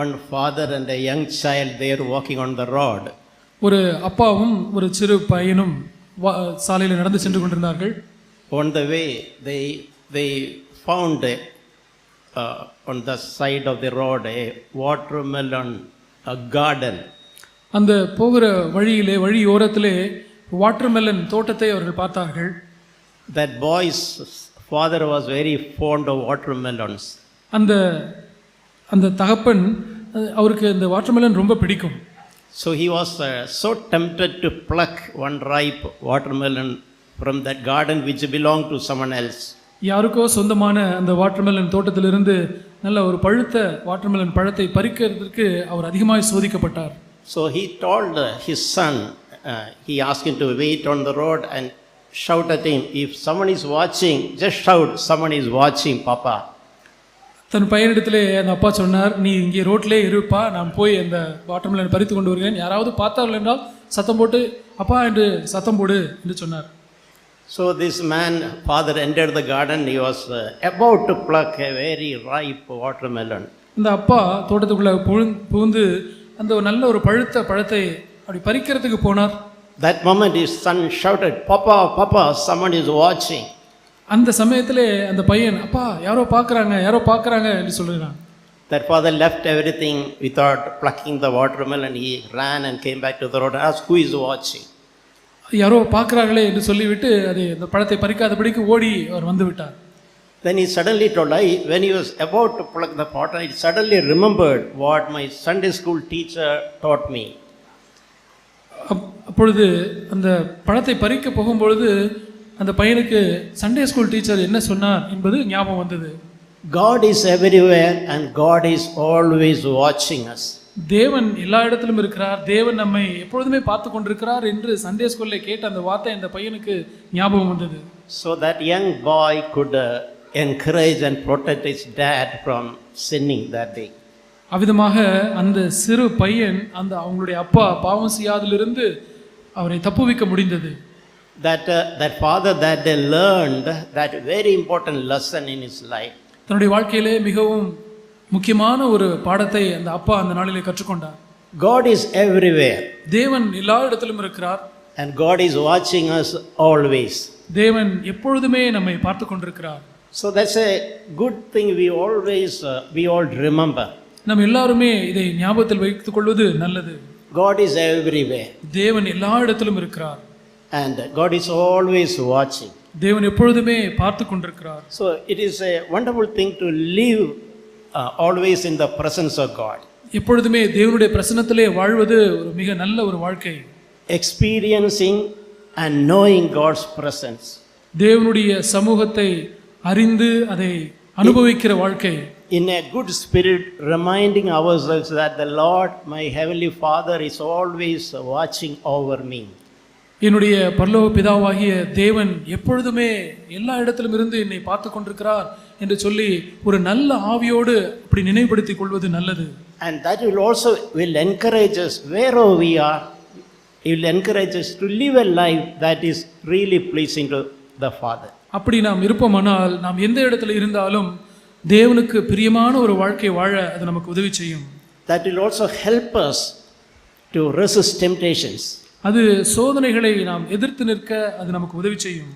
one father and a young child, they are walking on the road. ஒரு அப்பாவும் ஒரு சிறு பையனும் சாலையில் நடந்து சென்று கொண்டிருந்தார்கள். On the way, they found on the side of the road a watermelon garden. அந்த போகிற வழியிலே வழியோரத்திலே வாட்டர்மெலன் தோட்டத்தை அவர்கள் பார்த்தார்கள். That boy's father was very fond of watermelons. அந்த தகப்பன் அவருக்கு இந்த வாட்டர்மெலன் ரொம்ப பிடிக்கும். So he was so tempted to pluck one ripe watermelon from that garden which belonged to someone else. யாருக்கோ சொந்தமான அந்த வாட்டர்மெலன் தோட்டத்திலிருந்து நல்ல ஒரு பழுத்த வாட்டர்மெலன் பழத்தை பறிக்கிறதுக்கு அவர் அதிகமாக சோதிக்கப்பட்டார். So he told his son, he asked him to wait on the road and shout at him, if someone is watching, just shout, someone is watching, Papa. தன் பையனிடத்திலே அந்த அப்பா சொன்னார், நீ இங்கே ரோட்லே இருப்பா, நான் போய் அந்த வாட்டர்மெலன் பறித்து கொண்டு வருகிறேன், யாராவது பார்த்தார்கள் என்றால் சத்தம் போட்டு அப்பா என்று சத்தம் போடு என்று சொன்னார். So this man, father entered the garden, he was about to pluck a very ripe watermelon. இந்த அப்பா தோட்டத்துக்குள்ள புகுந்து அந்த நல்ல ஒரு பழுத்த பழத்தை அப்படி பறிக்கிறதுக்கு போனார். That moment his son shouted, Papa, Papa, someone is watching. அந்த சமயத்திலே அந்த பையன், அப்பா யாரோ பார்க்குறாங்க என்று சொல்லுகிறான். That father left everything without plucking the watermelon. He ran and came back to the road and asked, who is watching? யாரோ பார்க்குறாங்களே என்று சொல்லிவிட்டு அது அந்த பழத்தை பறிக்காதபடிக்கு ஓடி அவர் வந்து விட்டார். Then he suddenly told, when he was about to pluck the pot, he suddenly remembered what my Sunday school teacher taught me. அப்பொழுது அந்த பழத்தை பறிக்க போகும்பொழுது அந்த பையனுக்கு சண்டே ஸ்கூல் டீச்சர் என்ன சொன்னார் என்பது ஞாபகம் வந்தது. God is everywhere and God is always watching us. தேவன் எல்லா இடத்திலும் இருக்கிறார், தேவன் நம்மை எப்பொழுதுமே பார்த்து கொண்டிருக்கிறார் என்று சண்டே ஸ்கூல்ல கேட்ட அந்த வார்த்தை அந்த பையனுக்கு ஞாபகம் வந்தது. So that young boy could encourage and protect his dad from sinning that day. அவ்விதமாக அந்த சிறு பையன் அவங்களுடைய அப்பா பாவம் செய்யாதிலிருந்து அவரை தப்புவிக்க முடிந்தது. That father that day learned that very important lesson in his life. தன்னுடைய வாழ்க்கையிலே மிகவும் முக்கியமான ஒரு பாடத்தை அந்த அப்பா அந்த நாளிலே கற்றுக்கொண்டார். God is everywhere. தேவன் எல்லா இடத்திலும் இருக்கிறார். And God is watching us always. தேவன் எப்பொழுதுமே நம்மை பார்த்து கொண்டிருக்கிறார். So that's a good thing we all remember. நாம் எல்லாருமே இதை ஞாபகத்தில் வைத்துக் கொள்வது நல்லது. God is everywhere. தேவன் எல்லா இடத்திலும் இருக்கிறார். And God is always watching. தேவன் எப்பொழுதுமே பார்த்து கொண்டிருக்கிறார். So it is a wonderful thing to live always in the presence of God. எப்பொழுதுமே தேவனுடைய பிரசன்னத்திலே வாழ்வது ஒரு மிக நல்ல ஒரு வாழ்க்கை. Experiencing and knowing God's presence. தேவனுடைய சமூகத்தை அறிந்து அதை அனுபவிக்கிற வாழ்க்கை. In a good spirit, reminding ourselves that the Lord, my heavenly Father, is always watching over me. என்னுடைய பரலோக பிதாவாகிய தேவன் எப்பொழுதுமே எல்லா இடத்திலும் இருந்து என்னை பார்த்து கொண்டிருக்கிறார் என்று சொல்லி ஒரு நல்ல ஆவியோடு அப்படி நினைவுபடுத்திக் கொள்வது நல்லது. And that will encourage us wherever we are. It will encourage us to live a life that is really pleasing to the Father. அப்படி நாம் இருப்போமானால் நாம் எந்த இடத்துல இருந்தாலும் தேவனுக்கு பிரியமான ஒரு வாழ்க்கை வாழ அது நமக்கு உதவி செய்யும். That will also help us to resist temptations. அது சோதனைகளை நாம் எதிர்த்து நிற்க அது நமக்கு உதவி செய்யும்.